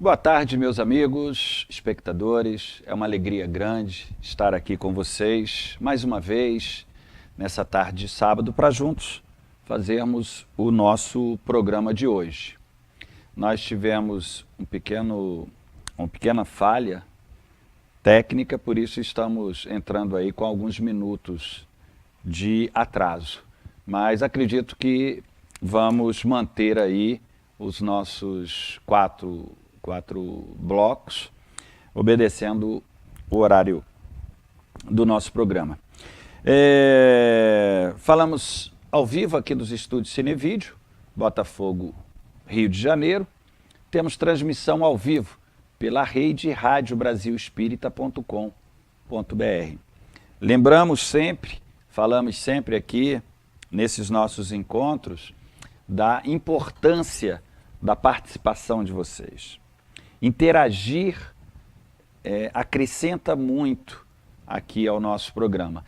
Boa tarde, meus amigos, espectadores. É uma alegria grande estar aqui com vocês mais uma vez nessa tarde de sábado para juntos fazermos o nosso programa de hoje. Nós tivemos uma pequena falha técnica, por isso estamos entrando aí com alguns minutos de atraso. Mas acredito que vamos manter aí os nossos quatro blocos, obedecendo o horário do nosso programa. Falamos ao vivo aqui dos estúdios Cinevídeo, Botafogo, Rio de Janeiro. Temos transmissão ao vivo pela rede radiobrasilespírita.com.br. Falamos sempre aqui, nesses nossos encontros, da importância da participação de vocês. Interagir acrescenta muito aqui ao nosso programa.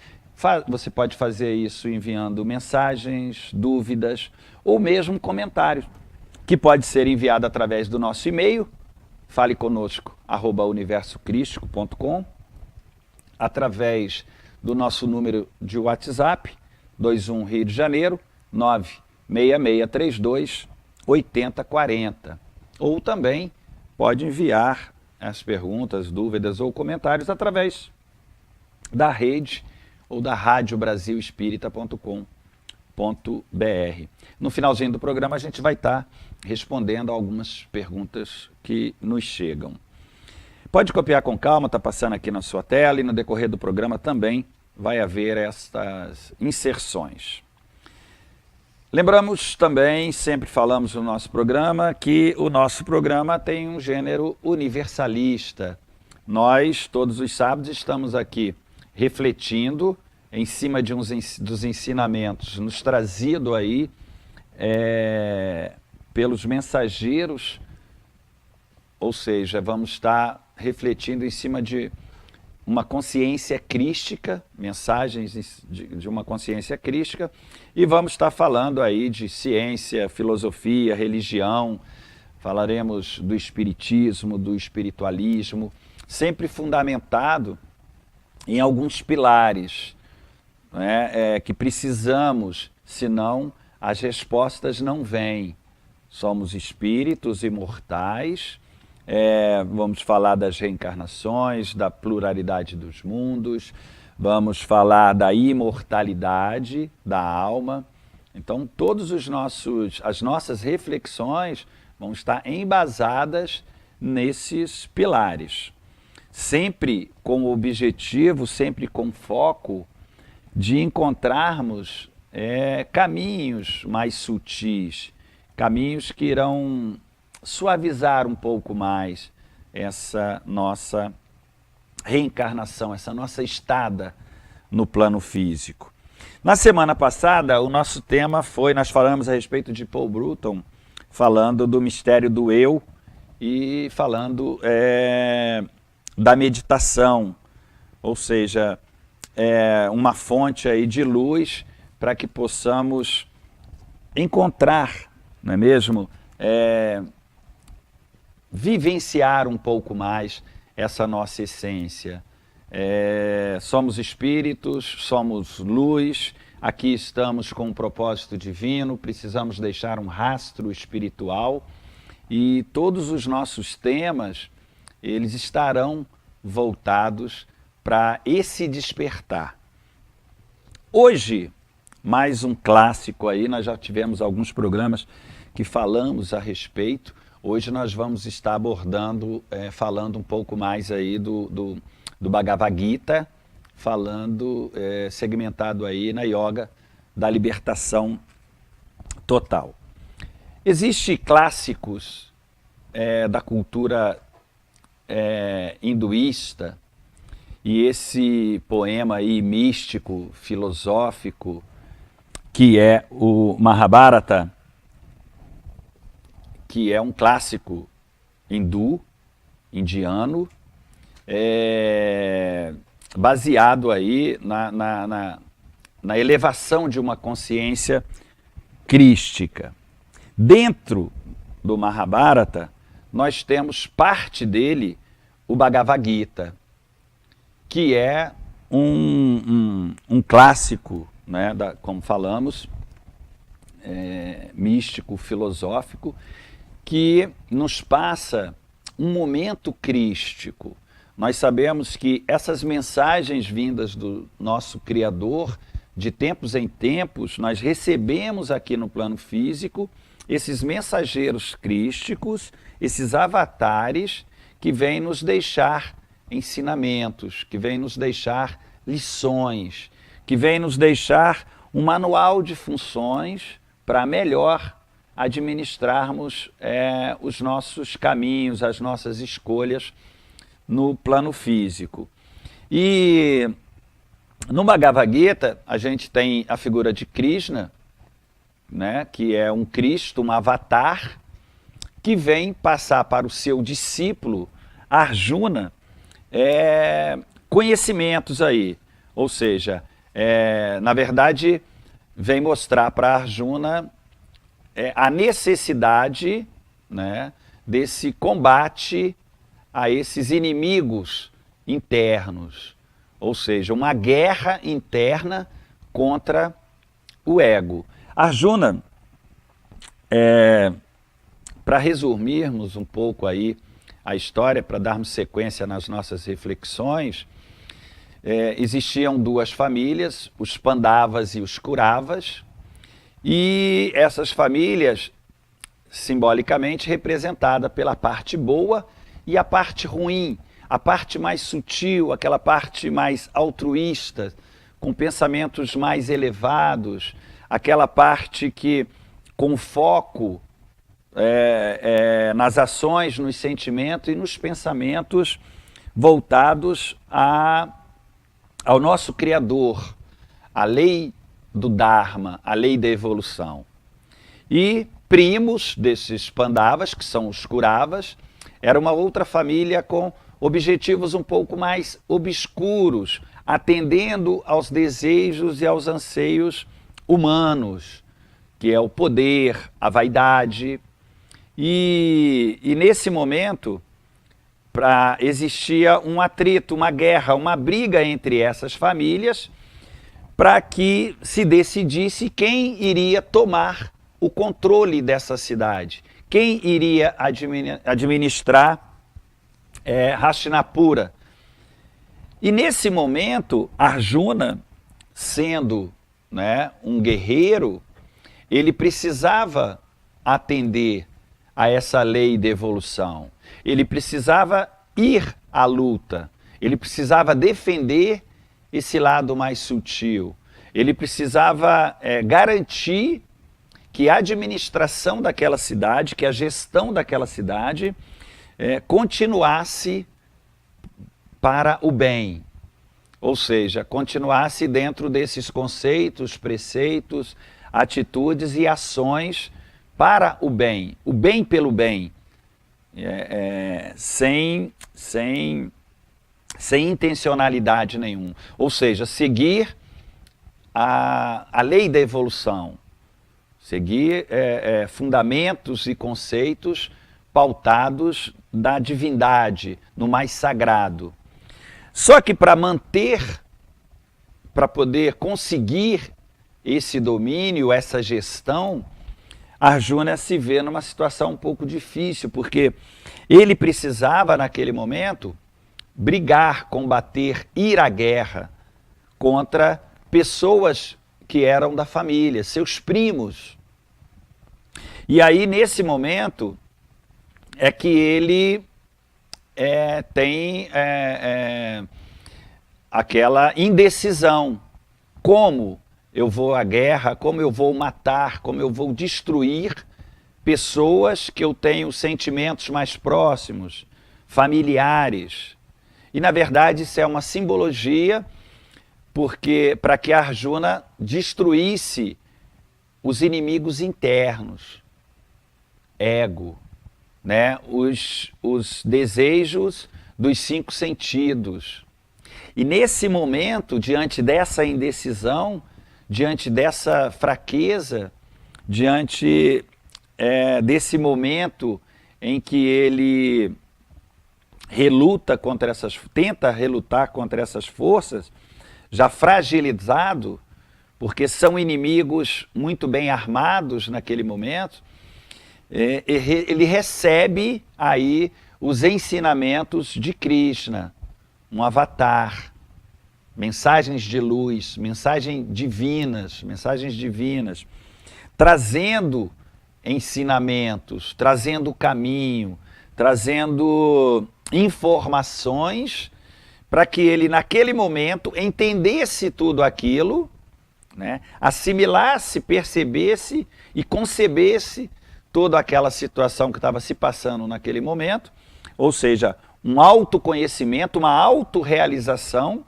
Você pode fazer isso enviando mensagens, dúvidas ou mesmo comentários, que pode ser enviado através do nosso e-mail, faleconosco@universocrístico.com, através do nosso número de WhatsApp, 21 Rio de Janeiro, 96632 8040. Ou também pode enviar as perguntas, dúvidas ou comentários através da rede ou da radiobrasilespírita.com.br. No finalzinho do programa a gente vai estar respondendo a algumas perguntas que nos chegam. Pode copiar com calma, está passando aqui na sua tela, e no decorrer do programa também vai haver estas inserções. Lembramos também, sempre falamos no nosso programa, que o nosso programa tem um gênero universalista. Nós, todos os sábados, estamos aqui refletindo em cima dos ensinamentos nos trazido aí pelos mensageiros, ou seja, vamos estar refletindo em cima de uma consciência crística, mensagens de uma consciência crística, e vamos estar falando aí de ciência, filosofia, religião, falaremos do espiritismo, do espiritualismo, sempre fundamentado em alguns pilares, né, que precisamos, senão as respostas não vêm. Somos espíritos imortais. Vamos falar das reencarnações, da pluralidade dos mundos, vamos falar da imortalidade da alma. Então, as nossas reflexões vão estar embasadas nesses pilares. Sempre com o objetivo, sempre com foco de encontrarmos caminhos mais sutis, caminhos que irão suavizar um pouco mais essa nossa reencarnação, essa nossa estada no plano físico. Na semana passada, o nosso tema nós falamos a respeito de Paul Bruton, falando do mistério do eu e falando da meditação, ou seja, uma fonte aí de luz para que possamos encontrar, não é mesmo? Vivenciar um pouco mais essa nossa essência. Somos espíritos, somos luz, aqui estamos com um propósito divino, precisamos deixar um rastro espiritual e todos os nossos temas, eles estarão voltados para esse despertar. Hoje, mais um clássico aí, nós já tivemos alguns programas que falamos a respeito. Hoje nós vamos estar abordando, falando um pouco mais aí do Bhagavad Gita, falando, segmentado aí na yoga da libertação total. Existem clássicos da cultura hinduísta, e esse poema aí místico, filosófico, que é o Mahabharata, que é um clássico indiano, baseado aí na elevação de uma consciência crística. Dentro do Mahabharata, nós temos parte dele, o Bhagavad Gita, que é um clássico, né, como falamos, místico, filosófico, que nos passa um momento crístico. Nós sabemos que essas mensagens vindas do nosso Criador, de tempos em tempos, nós recebemos aqui no plano físico esses mensageiros crísticos, esses avatares que vêm nos deixar ensinamentos, que vêm nos deixar lições, que vêm nos deixar um manual de funções para melhor administrarmos os nossos caminhos, as nossas escolhas no plano físico. E no Bhagavad Gita, a gente tem a figura de Krishna, né, que é um Cristo, um avatar, que vem passar para o seu discípulo, Arjuna, conhecimentos aí. Ou seja, na verdade, vem mostrar para Arjuna a necessidade, né, desse combate a esses inimigos internos. Ou seja, uma guerra interna contra o ego. Arjuna, para resumirmos um pouco aí a história, para darmos sequência nas nossas reflexões, existiam duas famílias, os Pandavas e os Kauravas, e essas famílias, simbolicamente, representada pela parte boa e a parte ruim, a parte mais sutil, aquela parte mais altruísta, com pensamentos mais elevados, aquela parte que, com foco nas ações, nos sentimentos e nos pensamentos voltados ao nosso Criador, a lei do Dharma, a lei da evolução. E primos desses Pandavas, que são os Kauravas, era uma outra família com objetivos um pouco mais obscuros, atendendo aos desejos e aos anseios humanos, que é o poder, a vaidade. E nesse momento, existia um atrito, uma guerra, uma briga entre essas famílias, para que se decidisse quem iria tomar o controle dessa cidade, quem iria administrar Hastinapura. E nesse momento, Arjuna, sendo, né, um guerreiro, ele precisava atender a essa lei de evolução. Ele precisava ir à luta, ele precisava defender esse lado mais sutil, ele precisava garantir que a administração daquela cidade, que a gestão daquela cidade continuasse para o bem, ou seja, continuasse dentro desses conceitos, preceitos, atitudes e ações para o bem pelo bem, sem intencionalidade nenhuma, ou seja, seguir a lei da evolução, seguir fundamentos e conceitos pautados da divindade, no mais sagrado. Só que para poder conseguir esse domínio, essa gestão, Arjuna se vê numa situação um pouco difícil, porque ele precisava, naquele momento, brigar, combater, ir à guerra contra pessoas que eram da família, seus primos. E aí, nesse momento, é que ele tem aquela indecisão. Como eu vou à guerra, como eu vou matar, como eu vou destruir pessoas que eu tenho sentimentos mais próximos, familiares. E, na verdade, isso é uma simbologia, porque para que Arjuna destruísse os inimigos internos, ego, né? os desejos dos 5 sentidos. E nesse momento, diante dessa indecisão, diante dessa fraqueza, diante desse momento em que ele tenta relutar contra essas forças, já fragilizado, porque são inimigos muito bem armados naquele momento, ele recebe aí os ensinamentos de Krishna, um avatar, mensagens de luz, mensagens divinas, trazendo ensinamentos, trazendo caminho, trazendo informações para que ele, naquele momento, entendesse tudo aquilo, né? Assimilasse, percebesse e concebesse toda aquela situação que estava se passando naquele momento, ou seja, um autoconhecimento, uma autorrealização,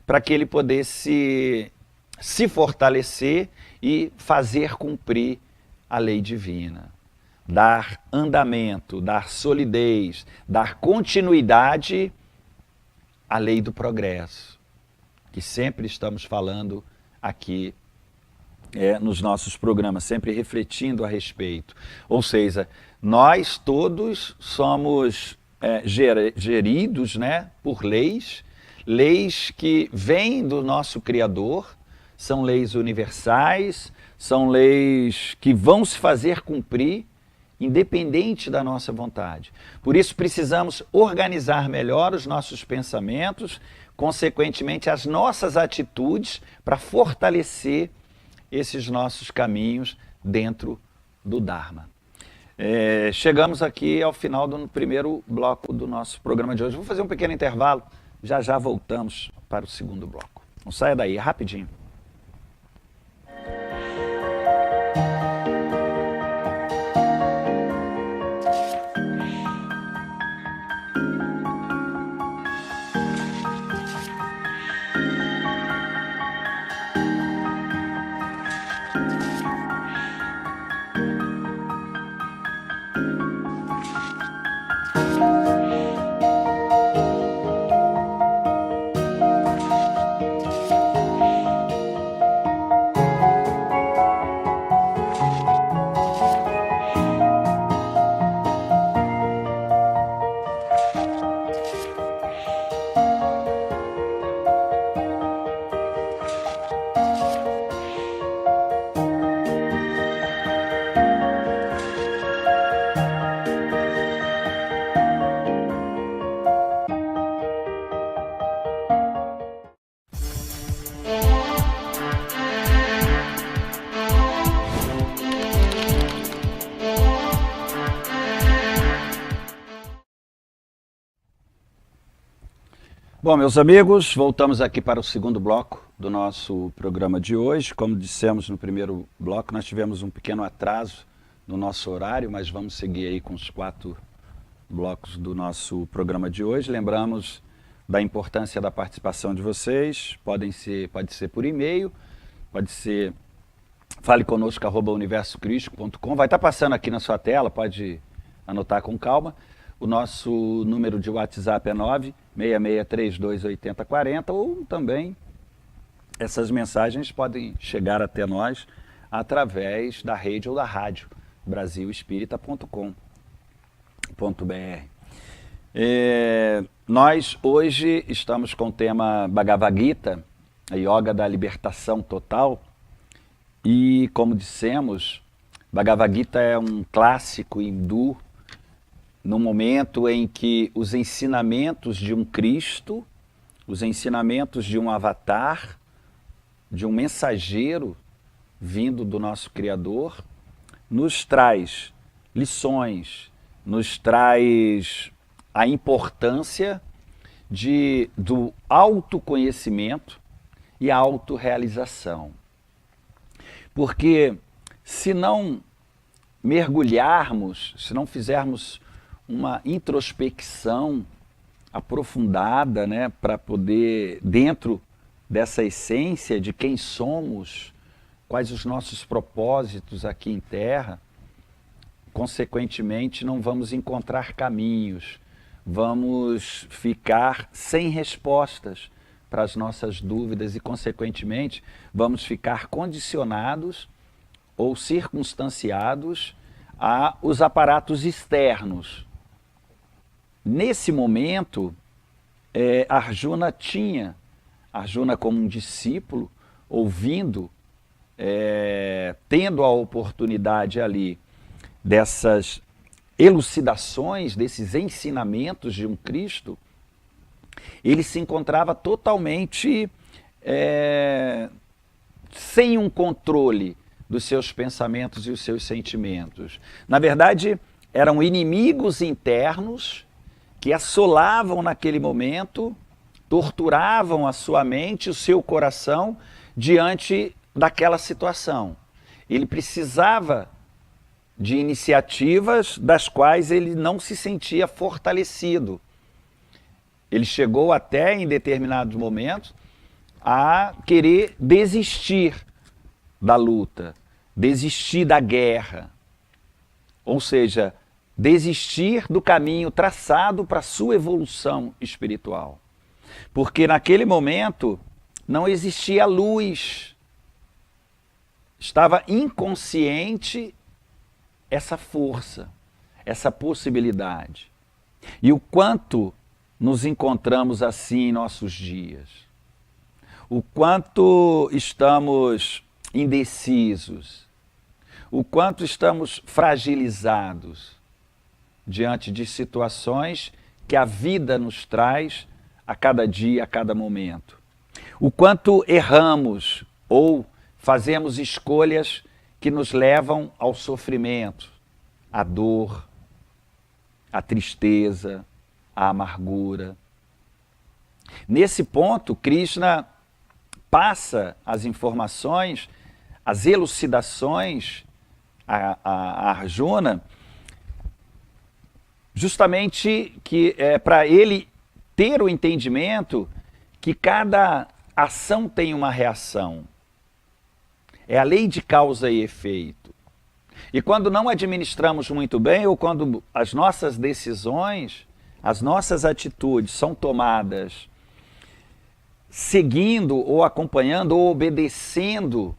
para que ele pudesse se fortalecer e fazer cumprir a lei divina. Dar andamento, dar solidez, dar continuidade à lei do progresso, que sempre estamos falando aqui nos nossos programas, sempre refletindo a respeito. Ou seja, nós todos somos geridos, né, por leis que vêm do nosso Criador, são leis universais, são leis que vão se fazer cumprir independente da nossa vontade. Por isso precisamos organizar melhor os nossos pensamentos, consequentemente as nossas atitudes, para fortalecer esses nossos caminhos dentro do Dharma. Chegamos aqui ao final do primeiro bloco do nosso programa de hoje. Vou fazer um pequeno intervalo, já voltamos para o segundo bloco. Não saia daí, é rapidinho. Bom, meus amigos, voltamos aqui para o segundo bloco do nosso programa de hoje. Como dissemos no primeiro bloco, nós tivemos um pequeno atraso no nosso horário, mas vamos seguir aí com os 4 blocos do nosso programa de hoje. Lembramos da importância da participação de vocês, pode ser por e-mail, pode ser faleconosco@universocrístico.com, vai estar passando aqui na sua tela, pode anotar com calma. O nosso número de WhatsApp é 966328040, ou também essas mensagens podem chegar até nós através da rede ou da rádio brasilespírita.com.br. Nós hoje estamos com o tema Bhagavad Gita, a Yoga da Libertação Total, e como dissemos, Bhagavad Gita é um clássico hindu, no momento em que os ensinamentos de um Cristo, os ensinamentos de um avatar, de um mensageiro vindo do nosso Criador, nos traz lições, nos traz a importância do autoconhecimento e a autorrealização. Porque se não mergulharmos, se não fizermos uma introspecção aprofundada, né, para poder, dentro dessa essência de quem somos, quais os nossos propósitos aqui em Terra, consequentemente não vamos encontrar caminhos, vamos ficar sem respostas para as nossas dúvidas e, consequentemente, vamos ficar condicionados ou circunstanciados os aparatos externos. Nesse momento, Arjuna como um discípulo, ouvindo, tendo a oportunidade ali dessas elucidações, desses ensinamentos de um Cristo, ele se encontrava totalmente sem um controle dos seus pensamentos e os seus sentimentos. Na verdade, eram inimigos internos que assolavam naquele momento, torturavam a sua mente, o seu coração, diante daquela situação. Ele precisava de iniciativas das quais ele não se sentia fortalecido. Ele chegou até, em determinados momentos, a querer desistir da luta, desistir da guerra. Ou seja, desistir do caminho traçado para a sua evolução espiritual. Porque naquele momento não existia luz. Estava inconsciente essa força, essa possibilidade. E o quanto nos encontramos assim em nossos dias. O quanto estamos indecisos. O quanto estamos fragilizados diante de situações que a vida nos traz a cada dia, a cada momento. O quanto erramos ou fazemos escolhas que nos levam ao sofrimento, à dor, à tristeza, à amargura. Nesse ponto, Krishna passa as informações, as elucidações a Arjuna, justamente para ele ter o entendimento que cada ação tem uma reação. É a lei de causa e efeito. E quando não administramos muito bem, ou quando as nossas decisões, as nossas atitudes são tomadas seguindo ou acompanhando ou obedecendo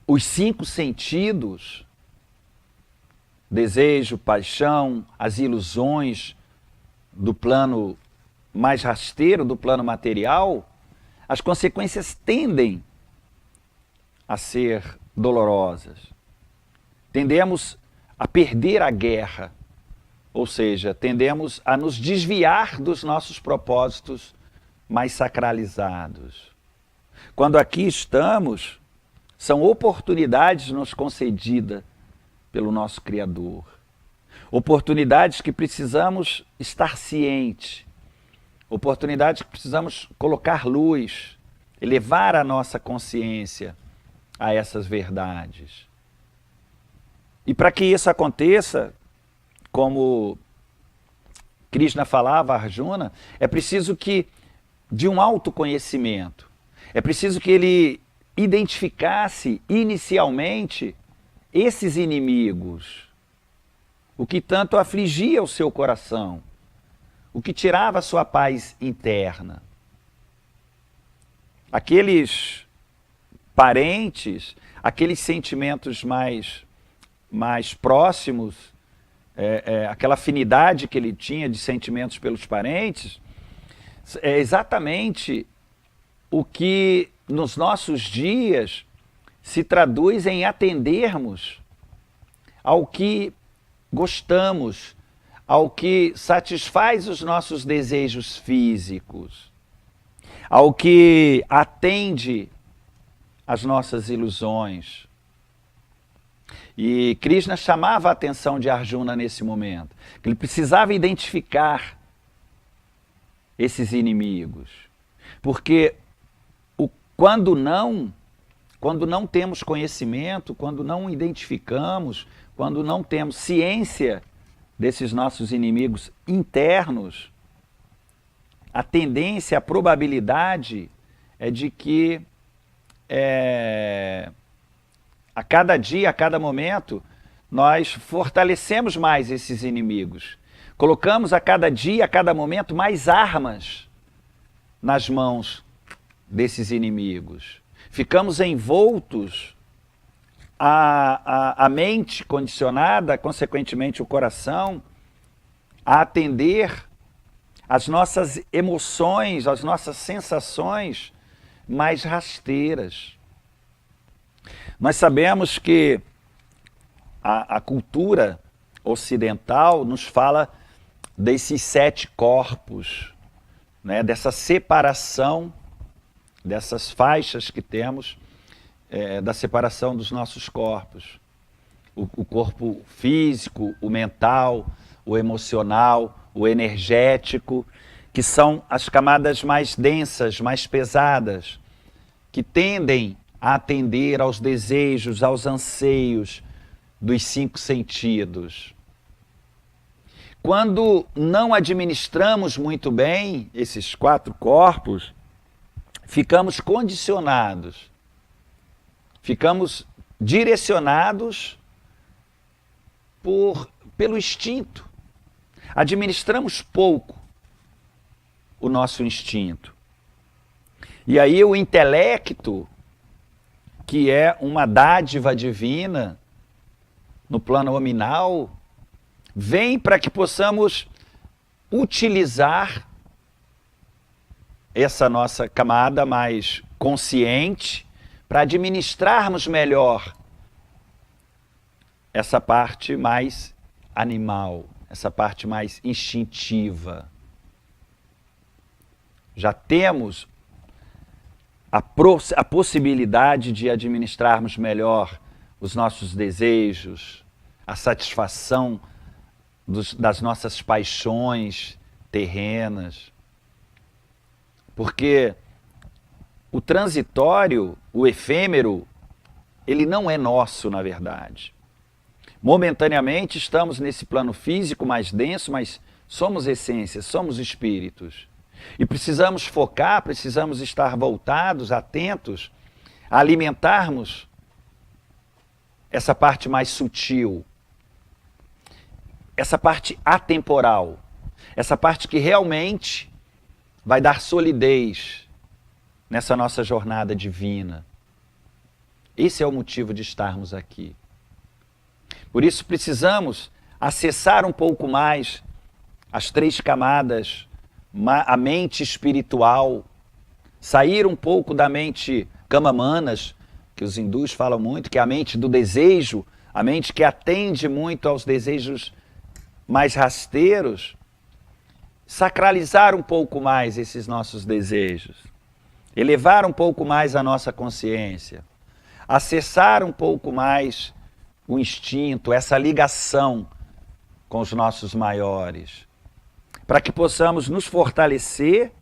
os 5 sentidos, desejo, paixão, as ilusões do plano mais rasteiro, do plano material, as consequências tendem a ser dolorosas. Tendemos a perder a guerra, ou seja, tendemos a nos desviar dos nossos propósitos mais sacralizados. Quando aqui estamos, são oportunidades nos concedidas pelo nosso Criador. Oportunidades que precisamos estar cientes. Oportunidades que precisamos colocar luz, elevar a nossa consciência a essas verdades. E para que isso aconteça, como Krishna falava a Arjuna, é preciso de um autoconhecimento. É preciso que ele identificasse inicialmente esses inimigos, o que tanto afligia o seu coração, o que tirava a sua paz interna. Aqueles parentes, aqueles sentimentos mais próximos, aquela afinidade que ele tinha de sentimentos pelos parentes, é exatamente o que nos nossos dias se traduz em atendermos ao que gostamos, ao que satisfaz os nossos desejos físicos, ao que atende às nossas ilusões. E Krishna chamava a atenção de Arjuna nesse momento, que ele precisava identificar esses inimigos, porque quando não temos conhecimento, quando não identificamos, quando não temos ciência desses nossos inimigos internos, a tendência, a probabilidade é de que a cada dia, a cada momento, nós fortalecemos mais esses inimigos. Colocamos a cada dia, a cada momento, mais armas nas mãos desses inimigos. Ficamos envoltos a mente condicionada, consequentemente o coração, a atender às nossas emoções, às nossas sensações mais rasteiras. Nós sabemos que a cultura ocidental nos fala desses 7 corpos, né, dessa separação, dessas faixas que temos, da separação dos nossos corpos. O corpo físico, o mental, o emocional, o energético, que são as camadas mais densas, mais pesadas, que tendem a atender aos desejos, aos anseios dos 5 sentidos. Quando não administramos muito bem esses 4 corpos, ficamos condicionados, ficamos direcionados pelo instinto. Administramos pouco o nosso instinto. E aí o intelecto, que é uma dádiva divina no plano nominal, vem para que possamos utilizar essa nossa camada mais consciente para administrarmos melhor essa parte mais animal, essa parte mais instintiva. Já temos a possibilidade de administrarmos melhor os nossos desejos, a satisfação das nossas paixões terrenas. Porque o transitório, o efêmero, ele não é nosso, na verdade. Momentaneamente estamos nesse plano físico mais denso, mas somos essências, somos espíritos. E precisamos focar, precisamos estar voltados, atentos, a alimentarmos essa parte mais sutil, essa parte atemporal, essa parte que realmente vai dar solidez nessa nossa jornada divina. Esse é o motivo de estarmos aqui. Por isso precisamos acessar um pouco mais as 3 camadas, a mente espiritual, sair um pouco da mente kamamanas, que os hindus falam muito, que é a mente do desejo, a mente que atende muito aos desejos mais rasteiros, sacralizar um pouco mais esses nossos desejos, elevar um pouco mais a nossa consciência, acessar um pouco mais o instinto, essa ligação com os nossos maiores, para que possamos nos fortalecer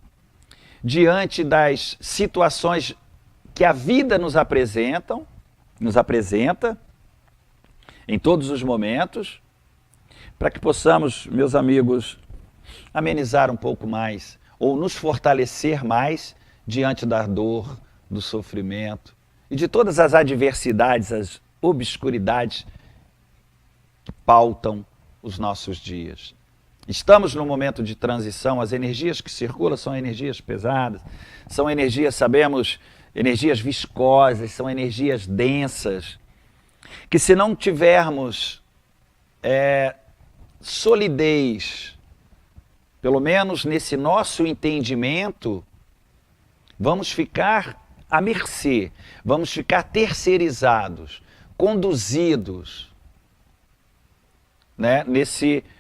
diante das situações que a vida nos apresenta em todos os momentos, para que possamos, meus amigos, amenizar um pouco mais, ou nos fortalecer mais diante da dor, do sofrimento e de todas as adversidades, as obscuridades que pautam os nossos dias. Estamos num momento de transição, as energias que circulam são energias pesadas, são energias, sabemos, energias viscosas, são energias densas, que se não tivermos solidez, pelo menos nesse nosso entendimento, vamos ficar à mercê, vamos ficar terceirizados, conduzidos, né?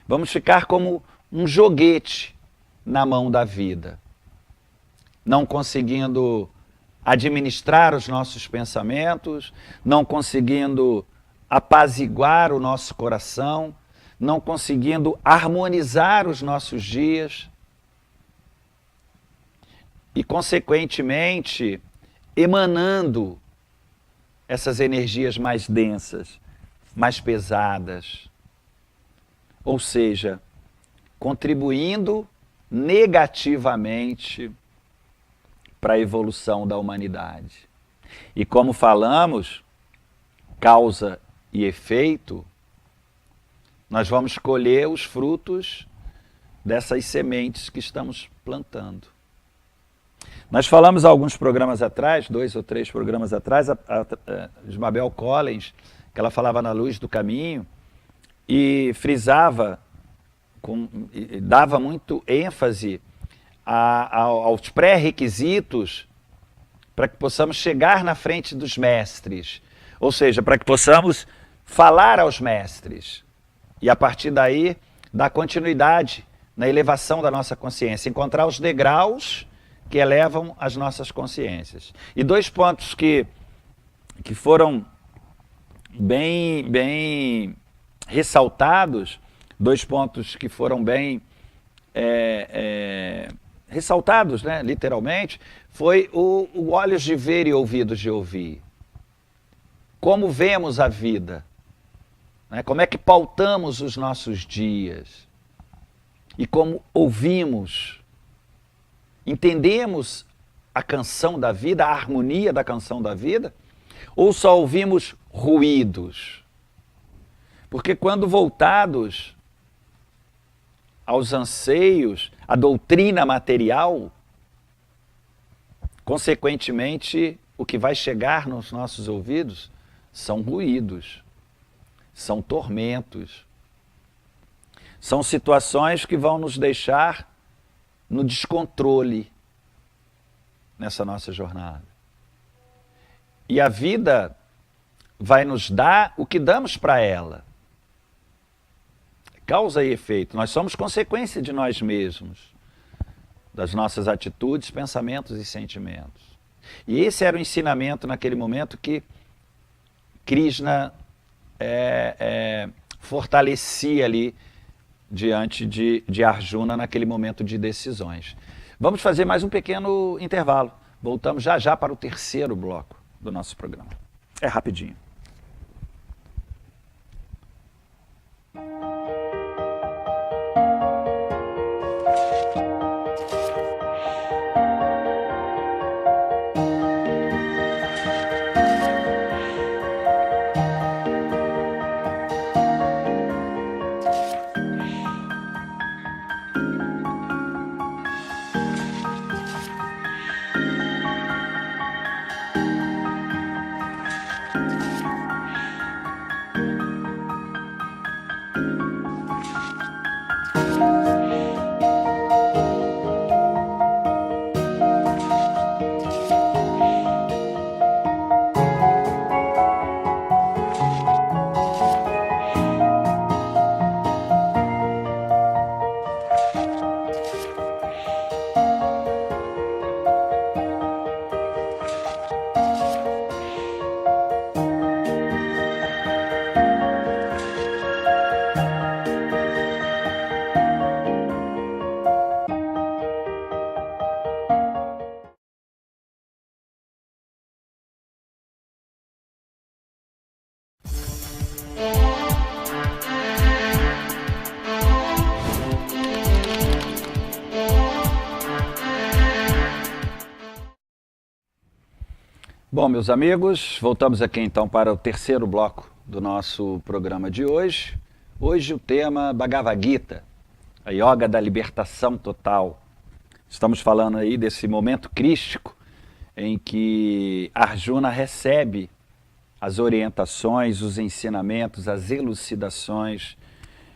Vamos ficar como um joguete na mão da vida, não conseguindo administrar os nossos pensamentos, não conseguindo apaziguar o nosso coração, não conseguindo harmonizar os nossos dias e, consequentemente, emanando essas energias mais densas, mais pesadas, ou seja, contribuindo negativamente para a evolução da humanidade. E como falamos, causa e efeito, nós vamos colher os frutos dessas sementes que estamos plantando. Nós falamos alguns programas atrás, 2 ou 3 programas atrás, a Isabel Collins, que ela falava na luz do caminho e frisava, dava muito ênfase aos pré-requisitos para que possamos chegar na frente dos mestres, ou seja, para que possamos falar aos mestres e a partir daí dar continuidade na elevação da nossa consciência, encontrar os degraus que elevam as nossas consciências. E 2 pontos que foram bem ressaltados, 2 pontos que foram bem ressaltados, né, literalmente, foi o olhos de ver e ouvidos de ouvir. Como vemos a vida, né, como é que pautamos os nossos dias e como ouvimos. Entendemos a canção da vida, a harmonia da canção da vida, ou só ouvimos ruídos? Porque quando voltados aos anseios, à doutrina material, consequentemente, o que vai chegar nos nossos ouvidos são ruídos, são tormentos, são situações que vão nos deixar no descontrole nessa nossa jornada. E a vida vai nos dar o que damos para ela. Causa e efeito. Nós somos consequência de nós mesmos, das nossas atitudes, pensamentos e sentimentos. E esse era o ensinamento naquele momento que Krishna fortalecia ali diante de Arjuna naquele momento de decisões. Vamos fazer mais um pequeno intervalo. Voltamos já já para o 3º bloco do nosso programa. É rapidinho. Bom, meus amigos, voltamos aqui então para o 3º bloco do nosso programa de hoje. Hoje o tema Bhagavad Gita, a yoga da libertação total. Estamos falando aí desse momento crístico em que Arjuna recebe as orientações, os ensinamentos, as elucidações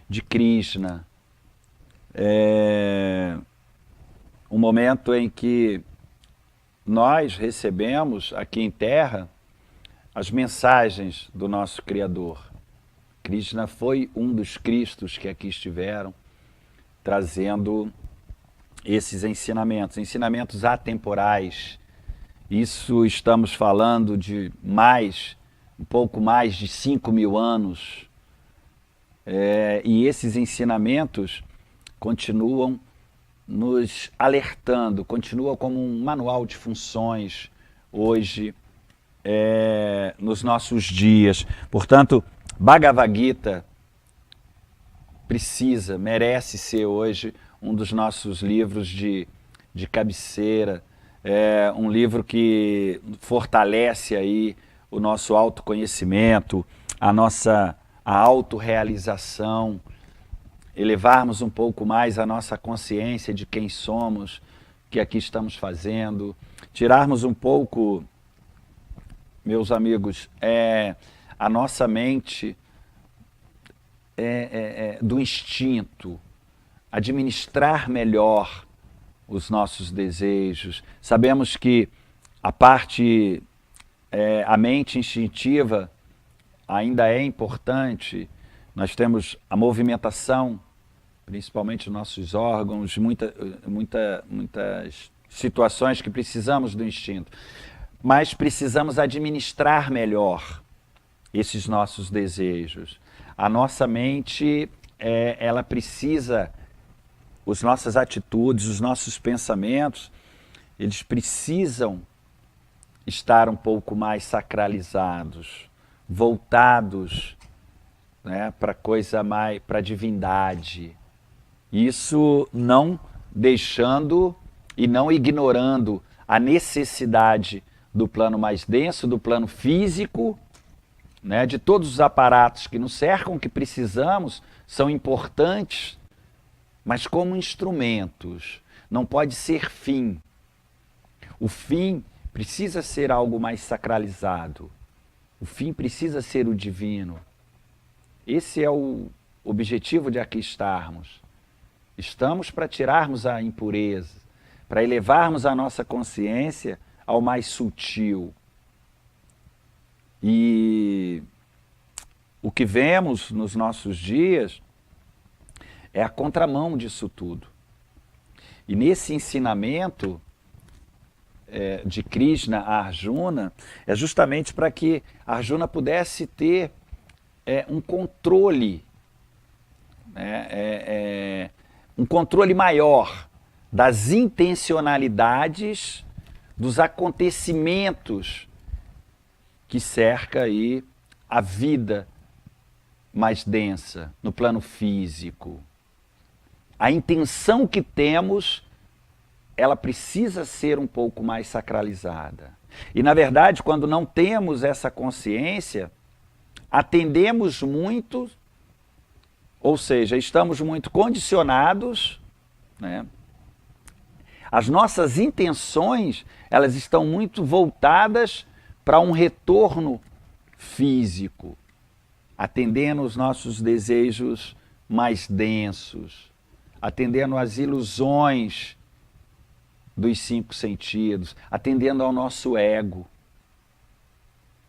de Krishna. Um momento em que nós recebemos aqui em Terra as mensagens do nosso Criador. Krishna foi um dos Cristos que aqui estiveram trazendo esses ensinamentos atemporais. Isso estamos falando de um pouco mais de 5.000 anos. E esses ensinamentos continuam nos alertando, continua como um manual de funções hoje, nos nossos dias. Portanto, Bhagavad Gita merece ser hoje um dos nossos livros de cabeceira, um livro que fortalece aí o nosso autoconhecimento, a autorrealização, elevarmos um pouco mais a nossa consciência de quem somos, que aqui estamos fazendo, tirarmos um pouco, meus amigos, a nossa mente do instinto, administrar melhor os nossos desejos. Sabemos que a mente instintiva ainda é importante. Nós temos a movimentação, principalmente nossos órgãos, muitas situações que precisamos do instinto. Mas precisamos administrar melhor esses nossos desejos. A nossa mente, ela precisa, as nossas atitudes, os nossos pensamentos, eles precisam estar um pouco mais sacralizados, voltados, né, para coisa mais, para a divindade. Isso não deixando e não ignorando a necessidade do plano mais denso, do plano físico, né, de todos os aparatos que nos cercam, que precisamos, são importantes, mas como instrumentos, não pode ser fim. O fim precisa ser algo mais sacralizado. O fim precisa ser o divino. Esse é o objetivo de aqui estarmos. Estamos para tirarmos a impureza, para elevarmos a nossa consciência ao mais sutil. E o que vemos nos nossos dias é a contramão disso tudo. E nesse ensinamento de Krishna a Arjuna, é justamente para que Arjuna pudesse ter um controle, um controle maior das intencionalidades, dos acontecimentos que cerca aí a vida mais densa, no plano físico. A intenção que temos, ela precisa ser um pouco mais sacralizada. E, na verdade, quando não temos essa consciência, atendemos muito, ou seja, estamos muito condicionados, né? As nossas intenções, elas estão muito voltadas para um retorno físico, atendendo os nossos desejos mais densos, atendendo às ilusões dos 5 sentidos, atendendo ao nosso ego,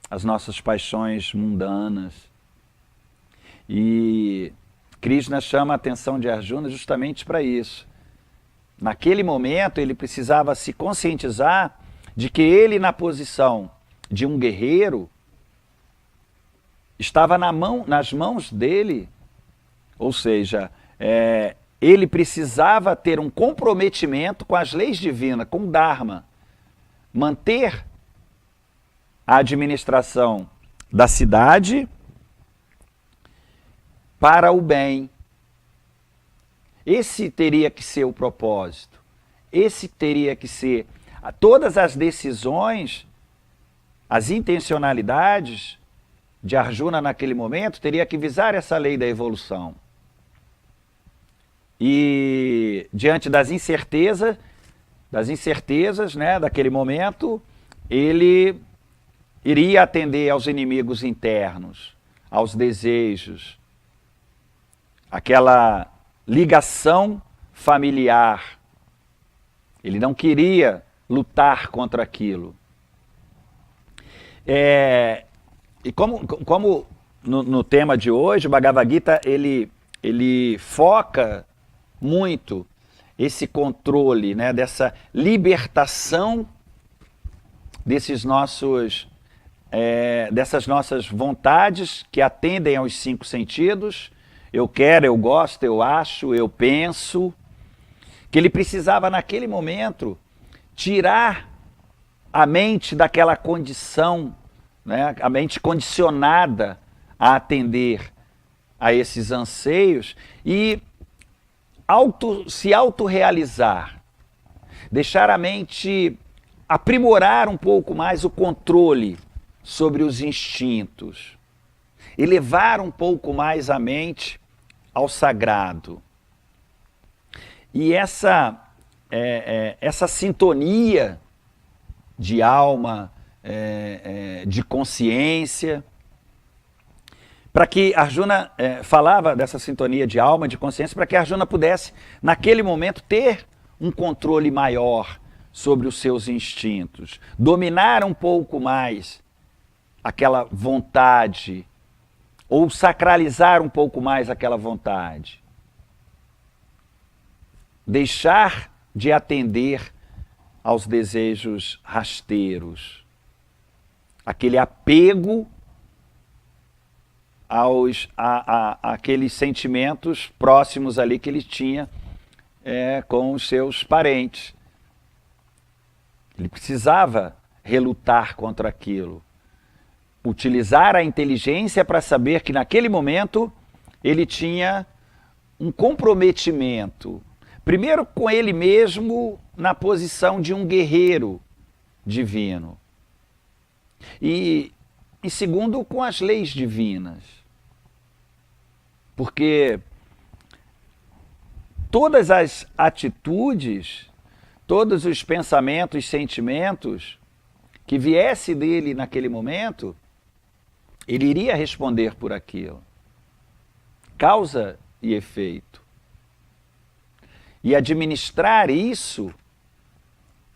às nossas paixões mundanas. E Krishna chama a atenção de Arjuna justamente para isso. Naquele momento ele precisava se conscientizar de que ele, na posição de um guerreiro, estava nas mãos dele, ou seja, ele precisava ter um comprometimento com as leis divinas, com o Dharma, manter a administração da cidade para o bem. Esse teria que ser o propósito, esse teria que ser todas as decisões, as intencionalidades de Arjuna naquele momento, teria que visar essa lei da evolução. E diante das incertezas, né, daquele momento, ele iria atender aos inimigos internos, aos desejos, aquela ligação familiar. Ele não queria lutar contra aquilo. E como no tema de hoje, o Bhagavad Gita, ele foca muito esse controle, né, dessa libertação dessas nossas vontades que atendem aos 5 sentidos. Eu quero, eu gosto, eu acho, eu penso. Que ele precisava, naquele momento, tirar a mente daquela condição, né, a mente condicionada a atender a esses anseios e se autorrealizar, deixar a mente aprimorar um pouco mais o controle sobre os instintos, elevar um pouco mais a mente ao sagrado. E essa essa sintonia de alma, de consciência, para que Arjuna falava dessa sintonia de alma, de consciência, para que Arjuna pudesse, naquele momento, ter um controle maior sobre os seus instintos, dominar um pouco mais aquela vontade, ou sacralizar um pouco mais aquela vontade. Deixar de atender aos desejos rasteiros, aquele apego àqueles sentimentos próximos ali que ele tinha com os seus parentes. Ele precisava relutar contra aquilo, utilizar a inteligência para saber que naquele momento ele tinha um comprometimento, primeiro com ele mesmo na posição de um guerreiro divino, e segundo com as leis divinas, porque todas as atitudes, todos os pensamentos, sentimentos que viesse dele naquele momento, ele iria responder por aquilo. Causa e efeito. E administrar isso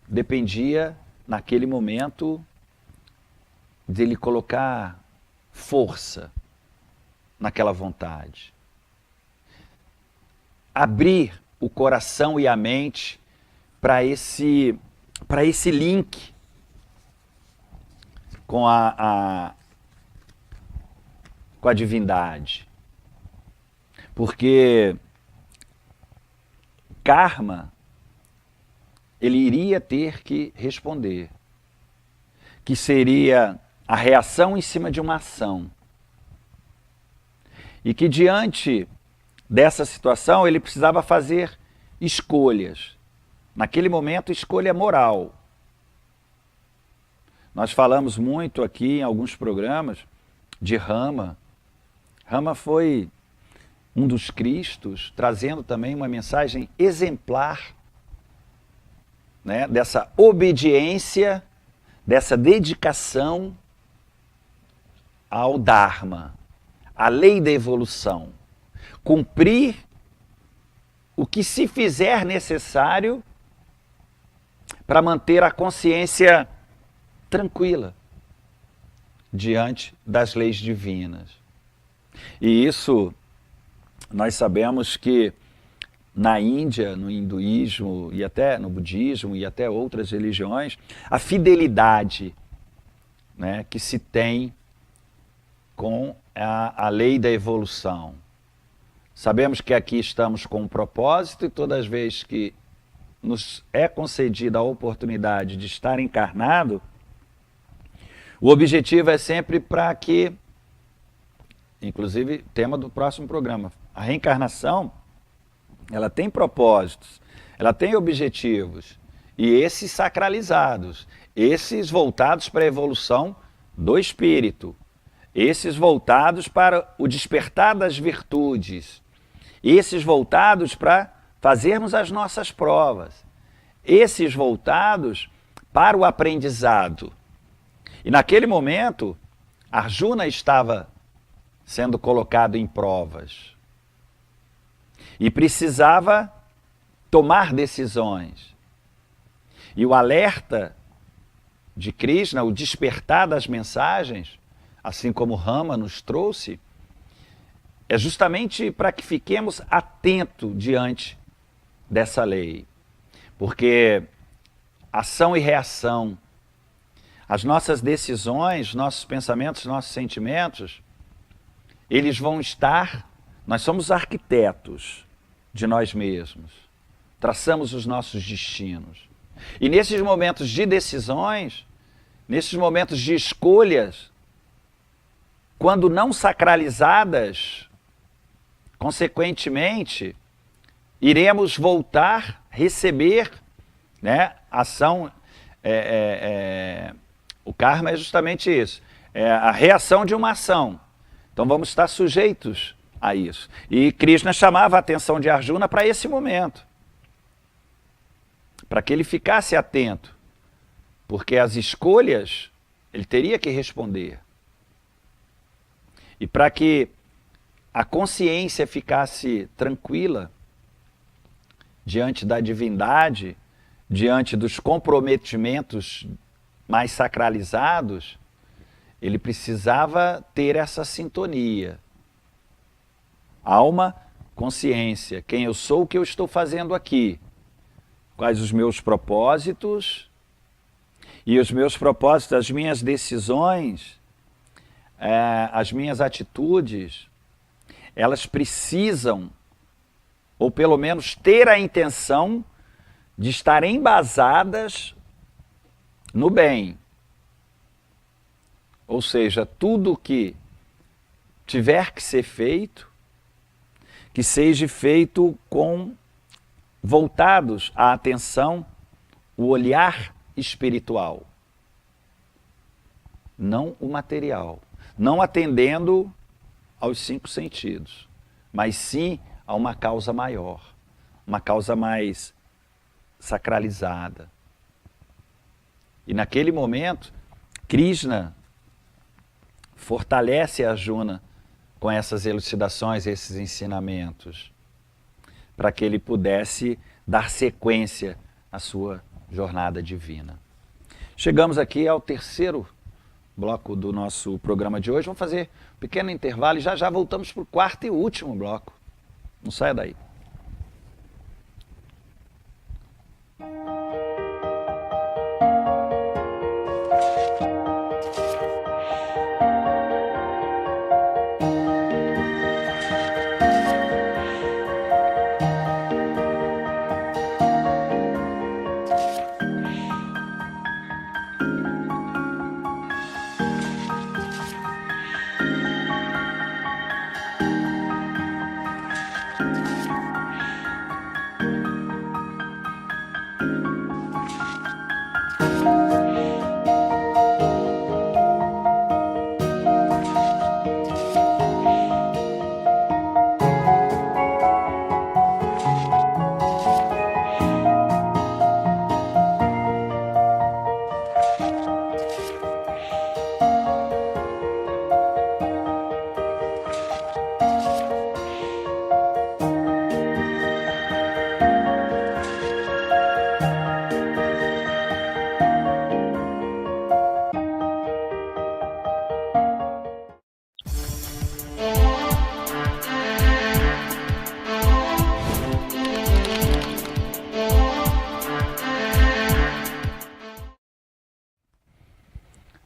dependia, naquele momento, dele colocar força naquela vontade. Abrir o coração e a mente para esse link com a divindade. Porque karma, ele iria ter que responder, que seria a reação em cima de uma ação. E que diante dessa situação ele precisava fazer escolhas. Naquele momento, escolha moral. Nós falamos muito aqui em alguns programas de Rama. Rama foi um dos Cristos, trazendo também uma mensagem exemplar, né, dessa obediência, dessa dedicação ao Dharma, à lei da evolução. Cumprir o que se fizer necessário para manter a consciência tranquila diante das leis divinas. E isso nós sabemos que na Índia, no hinduísmo e até no budismo e até outras religiões, a fidelidade, né, que se tem com a lei da evolução. Sabemos que aqui estamos com um propósito e todas as vezes que nos é concedida a oportunidade de estar encarnado, o objetivo é sempre para que, inclusive, tema do próximo programa, a reencarnação, ela tem propósitos, ela tem objetivos, e esses sacralizados, esses voltados para a evolução do espírito, esses voltados para o despertar das virtudes, esses voltados para fazermos as nossas provas, esses voltados para o aprendizado. E naquele momento, Arjuna estava sendo colocado em provas e precisava tomar decisões. E o alerta de Krishna, o despertar das mensagens, assim como Rama nos trouxe, é justamente para que fiquemos atentos diante dessa lei. Porque ação e reação, as nossas decisões, nossos pensamentos, nossos sentimentos, eles vão estar, nós somos arquitetos de nós mesmos, traçamos os nossos destinos. E nesses momentos de decisões, nesses momentos de escolhas, quando não sacralizadas, consequentemente, iremos voltar, receber, né, ação. O karma é justamente isso, é a reação de uma ação. Então vamos estar sujeitos a isso. E Krishna chamava a atenção de Arjuna para esse momento. para que ele ficasse atento, porque as escolhas ele teria que responder. E para que a consciência ficasse tranquila diante da divindade, diante dos comprometimentos mais sacralizados, ele precisava ter essa sintonia. Alma, consciência, quem eu sou, o que eu estou fazendo aqui, quais os meus propósitos, e os meus propósitos, as minhas decisões, as minhas atitudes, elas precisam, ou pelo menos ter a intenção de estar embasadas no bem. Ou seja, tudo que tiver que ser feito, que seja feito com voltados à atenção, o olhar espiritual, não o material, não atendendo aos 5 sentidos, mas sim a uma causa maior, uma causa mais sacralizada. E naquele momento, Krishna fortalece a Arjuna com essas elucidações, esses ensinamentos, para que ele pudesse dar sequência à sua jornada divina. Chegamos aqui ao terceiro bloco do nosso programa de hoje. Vamos fazer um pequeno intervalo e já voltamos para o quarto e último bloco. Não saia daí.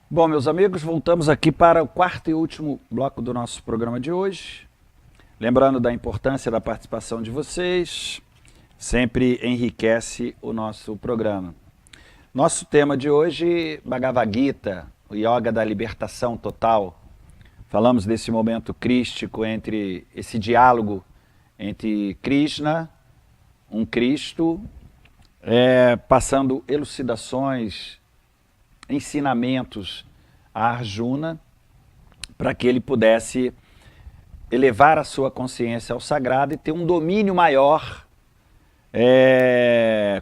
Bom, meus amigos, voltamos aqui para o quarto e último bloco do nosso programa de hoje. Lembrando da importância da participação de vocês, sempre enriquece o nosso programa. Nosso tema de hoje, Bhagavad Gita, o Yoga da Libertação Total. Falamos desse momento crístico, entre esse diálogo entre Krishna, um Cristo, passando elucidações, ensinamentos a Arjuna, para que ele pudesse elevar a sua consciência ao sagrado e ter um domínio maior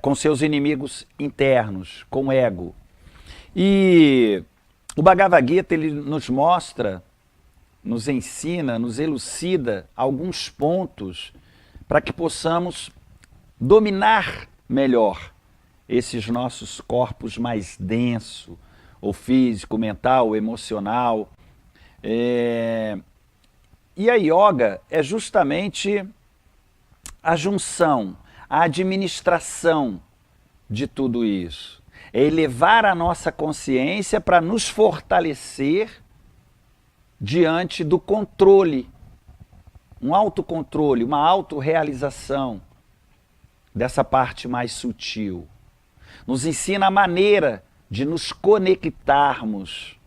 com seus inimigos internos, com o ego. E o Bhagavad Gita, ele nos mostra, nos ensina, nos elucida alguns pontos para que possamos dominar melhor esses nossos corpos mais densos, o físico, mental, emocional. E a yoga é justamente a junção, a administração de tudo isso. É elevar a nossa consciência para nos fortalecer diante do controle, um autocontrole, uma autorrealização dessa parte mais sutil. Nos ensina a maneira de nos conectarmos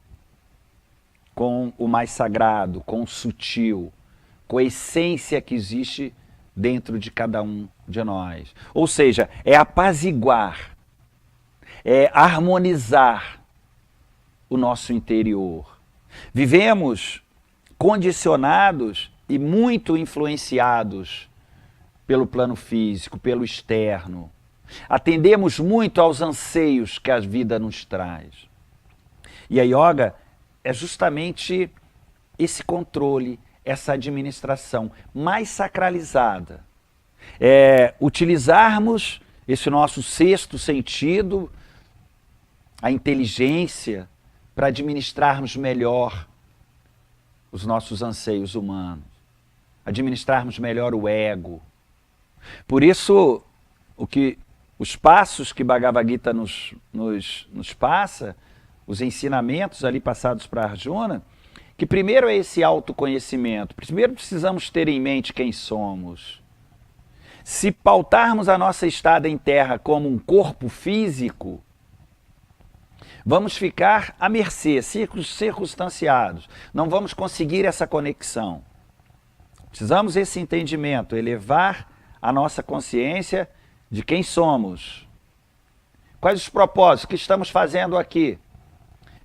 com o mais sagrado, com o sutil, com a essência que existe dentro de cada um de nós. Ou seja, é apaziguar, é harmonizar o nosso interior. Vivemos condicionados e muito influenciados pelo plano físico, pelo externo. Atendemos muito aos anseios que a vida nos traz. E a yoga é justamente esse controle, essa administração mais sacralizada. É utilizarmos esse nosso sexto sentido, a inteligência, para administrarmos melhor os nossos anseios humanos, administrarmos melhor o ego. Por isso, os passos que Bhagavad Gita nos passa, os ensinamentos ali passados para Arjuna, que primeiro é esse autoconhecimento. Primeiro precisamos ter em mente quem somos. Se pautarmos a nossa estada em terra como um corpo físico, vamos ficar à mercê, circunstanciados. Não vamos conseguir essa conexão. Precisamos desse entendimento, elevar a nossa consciência de quem somos. Quais os propósitos que estamos fazendo aqui?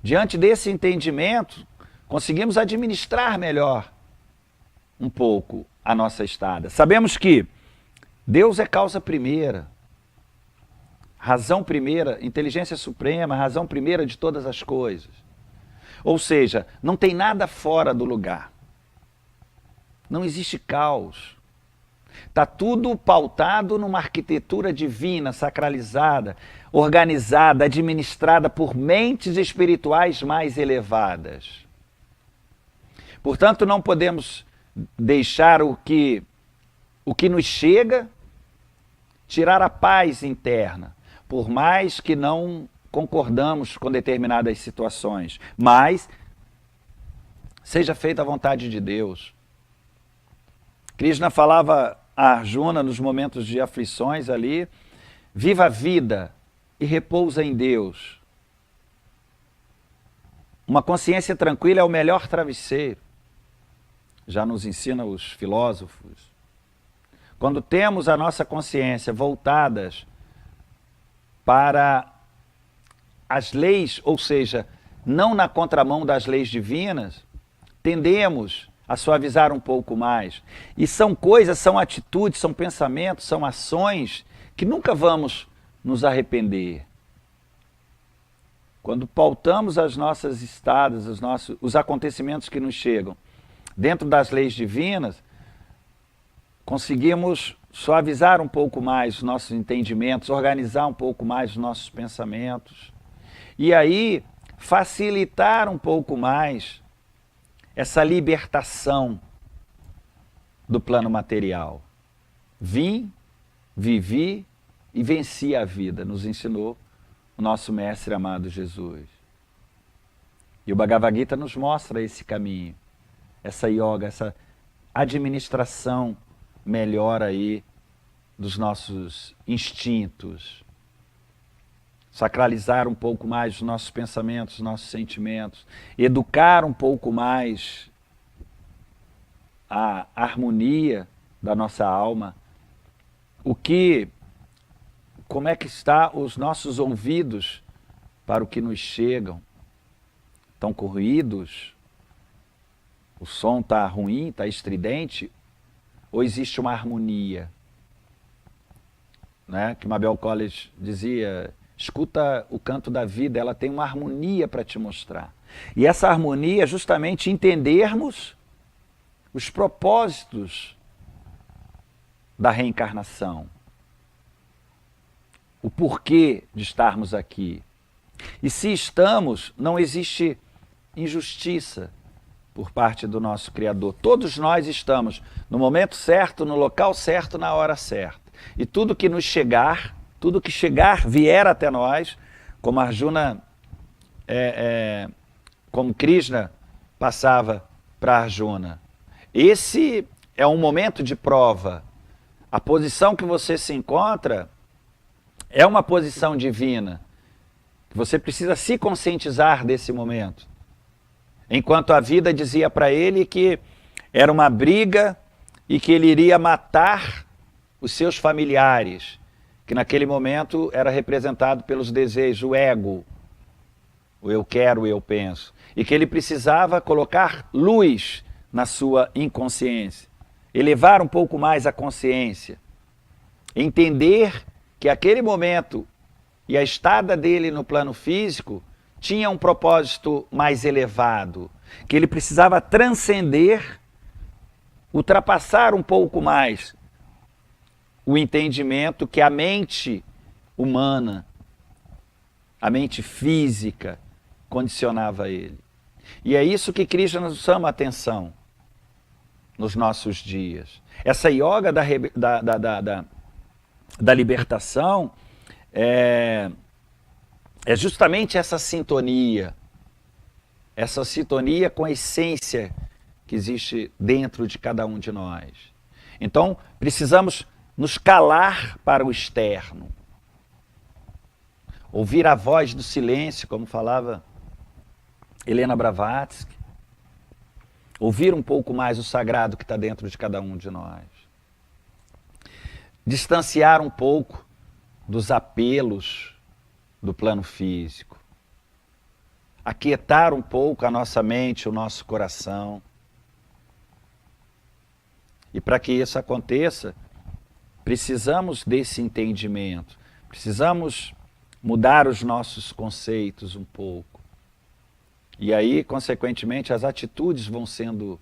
Diante desse entendimento, conseguimos administrar melhor um pouco a nossa estada. Sabemos que Deus é causa primeira, razão primeira, inteligência suprema, razão primeira de todas as coisas. Ou seja, não tem nada fora do lugar. Não existe caos. Está tudo pautado numa arquitetura divina, sacralizada, organizada, administrada por mentes espirituais mais elevadas. Portanto, não podemos deixar o que nos chega tirar a paz interna, por mais que não concordamos com determinadas situações, mas seja feita a vontade de Deus. Krishna falava a Arjuna nos momentos de aflições ali, viva a vida e repousa em Deus. Uma consciência tranquila é o melhor travesseiro, já nos ensina os filósofos. Quando temos a nossa consciência voltadas para as leis, ou seja, não na contramão das leis divinas, tendemos a suavizar um pouco mais. E são coisas, são atitudes, são pensamentos, são ações que nunca vamos nos arrepender. Quando pautamos as nossas estadas, os acontecimentos que nos chegam dentro das leis divinas, conseguimos suavizar um pouco mais os nossos entendimentos, organizar um pouco mais os nossos pensamentos. E aí, facilitar um pouco mais essa libertação do plano material. Vim, vivi e venci a vida, nos ensinou o nosso mestre amado Jesus. E o Bhagavad Gita nos mostra esse caminho, essa yoga, essa administração melhor aí dos nossos instintos. Sacralizar um pouco mais os nossos pensamentos, os nossos sentimentos, educar um pouco mais a harmonia da nossa alma, como é que está os nossos ouvidos para o que nos chegam? Estão corridos? O som está ruim, está estridente? Ou existe uma harmonia? Né? Que Mabel Collins dizia, escuta o canto da vida, ela tem uma harmonia para te mostrar. E essa harmonia é justamente entendermos os propósitos da reencarnação. O porquê de estarmos aqui. E se estamos, não existe injustiça por parte do nosso Criador. Todos nós estamos no momento certo, no local certo, na hora certa. E tudo que nos chegar, tudo que vier até nós, como Arjuna, como Krishna passava para Arjuna. Esse é um momento de prova. A posição que você se encontra é uma posição divina. Você precisa se conscientizar desse momento. Enquanto a vida dizia para ele que era uma briga e que ele iria matar os seus familiares, que naquele momento era representado pelos desejos, o ego, o eu quero, o eu penso, e que ele precisava colocar luz na sua inconsciência, elevar um pouco mais a consciência, entender que aquele momento e a estada dele no plano físico tinha um propósito mais elevado, que ele precisava transcender, ultrapassar um pouco mais o entendimento que a mente humana, a mente física, condicionava ele. E é isso que Krishna nos chama a atenção nos nossos dias. Essa yoga da libertação é justamente essa sintonia com a essência que existe dentro de cada um de nós. Então, precisamos nos calar para o externo. Ouvir a voz do silêncio, como falava Helena Blavatsky. Ouvir um pouco mais o sagrado que está dentro de cada um de nós. Distanciar um pouco dos apelos do plano físico. Aquietar um pouco a nossa mente, o nosso coração. E para que isso aconteça, precisamos desse entendimento. Precisamos mudar os nossos conceitos um pouco. E aí, consequentemente, as atitudes vão sendo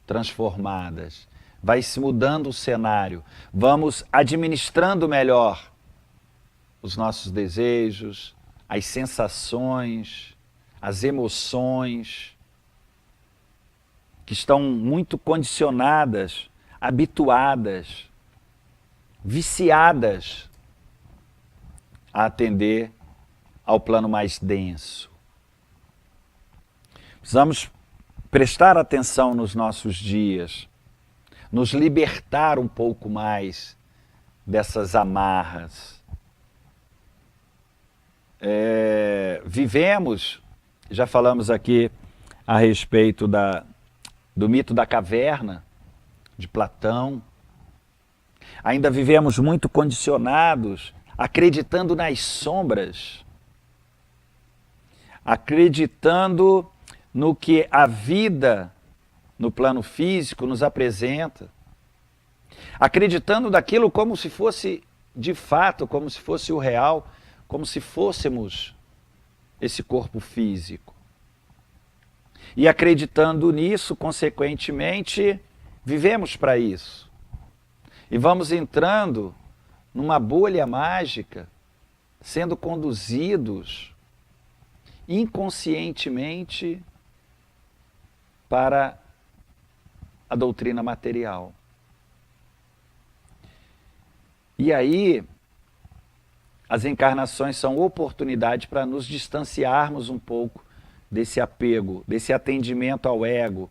transformadas. Vai se mudando o cenário. Vamos administrando melhor os nossos desejos, as sensações, as emoções, que estão muito condicionadas, habituadas, viciadas a atender ao plano mais denso. Precisamos prestar atenção nos nossos dias, nos libertar um pouco mais dessas amarras. Vivemos, já falamos aqui a respeito do mito da caverna, de Platão. Ainda vivemos muito condicionados, acreditando nas sombras, acreditando no que a vida no plano físico nos apresenta, acreditando daquilo como se fosse de fato, como se fosse o real, como se fôssemos esse corpo físico. E acreditando nisso, consequentemente, vivemos para isso. E vamos entrando numa bolha mágica, sendo conduzidos inconscientemente para a doutrina material. E aí, as encarnações são oportunidades para nos distanciarmos um pouco desse apego, desse atendimento ao ego,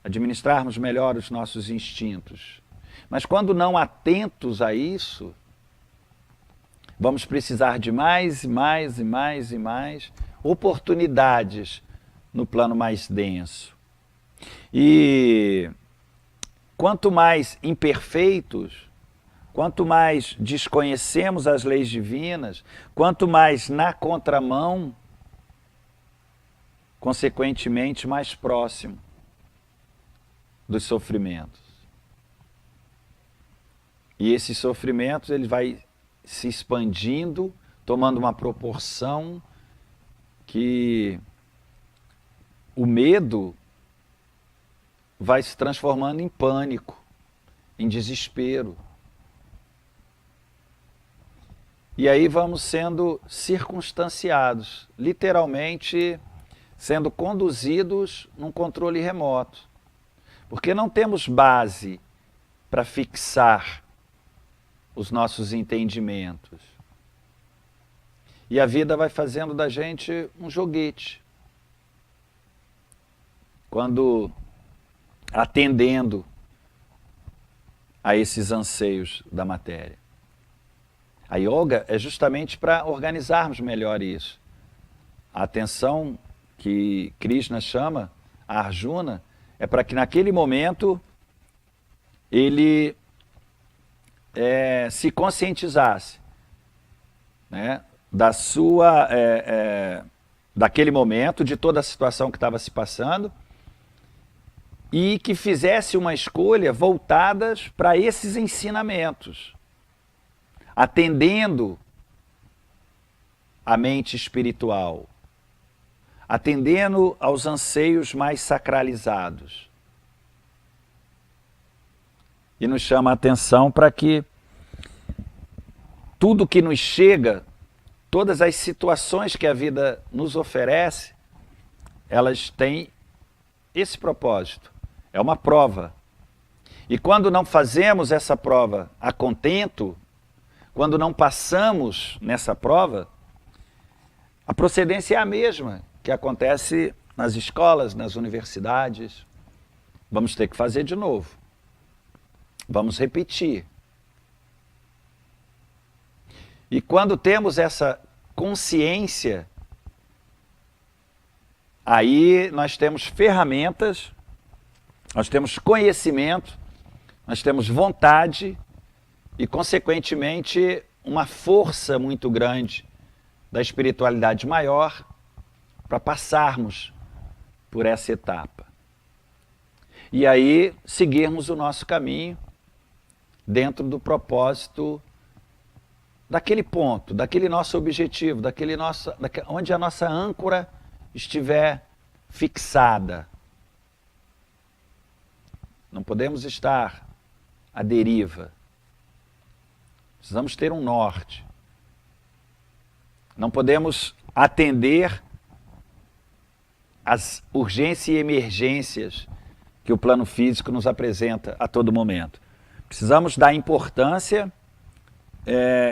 administrarmos melhor os nossos instintos. Mas quando não atentos a isso, vamos precisar de mais e mais e mais e mais oportunidades no plano mais denso. E quanto mais imperfeitos, quanto mais desconhecemos as leis divinas, quanto mais na contramão, consequentemente mais próximo dos sofrimentos. E esses sofrimentos ele vai se expandindo, tomando uma proporção que o medo vai se transformando em pânico, em desespero. E aí vamos sendo circunstanciados, literalmente sendo conduzidos num controle remoto. Porque não temos base para fixar os nossos entendimentos. E a vida vai fazendo da gente um joguete. Quando atendendo a esses anseios da matéria. A yoga é justamente para organizarmos melhor isso. A atenção que Krishna chama a Arjuna é para que naquele momento ele se conscientizasse, né, daquele momento, de toda a situação que estava se passando, e que fizesse uma escolha voltadas para esses ensinamentos. atendendo a mente espiritual, atendendo aos anseios mais sacralizados. E nos chama a atenção para que tudo que nos chega, todas as situações que a vida nos oferece, elas têm esse propósito. É uma prova. E quando não fazemos essa prova a contento, quando não passamos nessa prova, a procedência é a mesma que acontece nas escolas, nas universidades. Vamos ter que fazer de novo. Vamos repetir. E quando temos essa consciência, aí nós temos ferramentas, nós temos conhecimento, nós temos vontade e, consequentemente, uma força muito grande da espiritualidade maior para passarmos por essa etapa. E aí seguirmos o nosso caminho dentro do propósito daquele ponto, daquele nosso objetivo, onde a nossa âncora estiver fixada. Não podemos estar à deriva. Precisamos ter um norte. Não podemos atender às urgências e emergências que o plano físico nos apresenta a todo momento. Precisamos dar importância,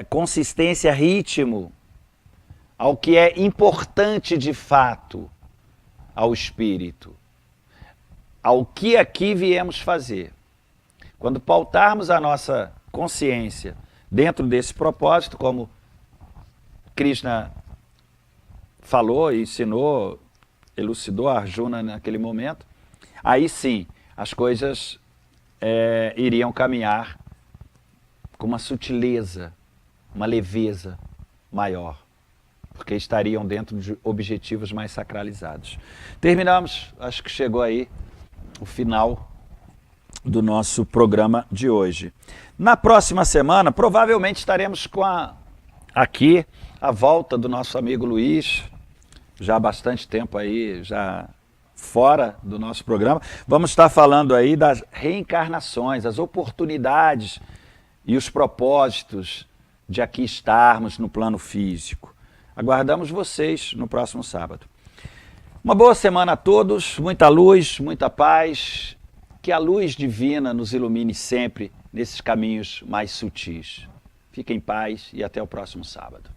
consistência, ritmo ao que é importante de fato ao espírito, ao que aqui viemos fazer. Quando pautarmos a nossa consciência dentro desse propósito, como Krishna falou e ensinou, elucidou a Arjuna naquele momento, aí sim as coisas iriam caminhar com uma sutileza, uma leveza maior, porque estariam dentro de objetivos mais sacralizados. Terminamos, acho que chegou aí o final do nosso programa de hoje. Na próxima semana, provavelmente estaremos com aqui a volta do nosso amigo Luiz, já há bastante tempo aí, já fora do nosso programa. Vamos estar falando aí das reencarnações, as oportunidades e os propósitos de aqui estarmos no plano físico. Aguardamos vocês no próximo sábado. Uma boa semana a todos, muita luz, muita paz, que a luz divina nos ilumine sempre nesses caminhos mais sutis. Fiquem em paz e até o próximo sábado.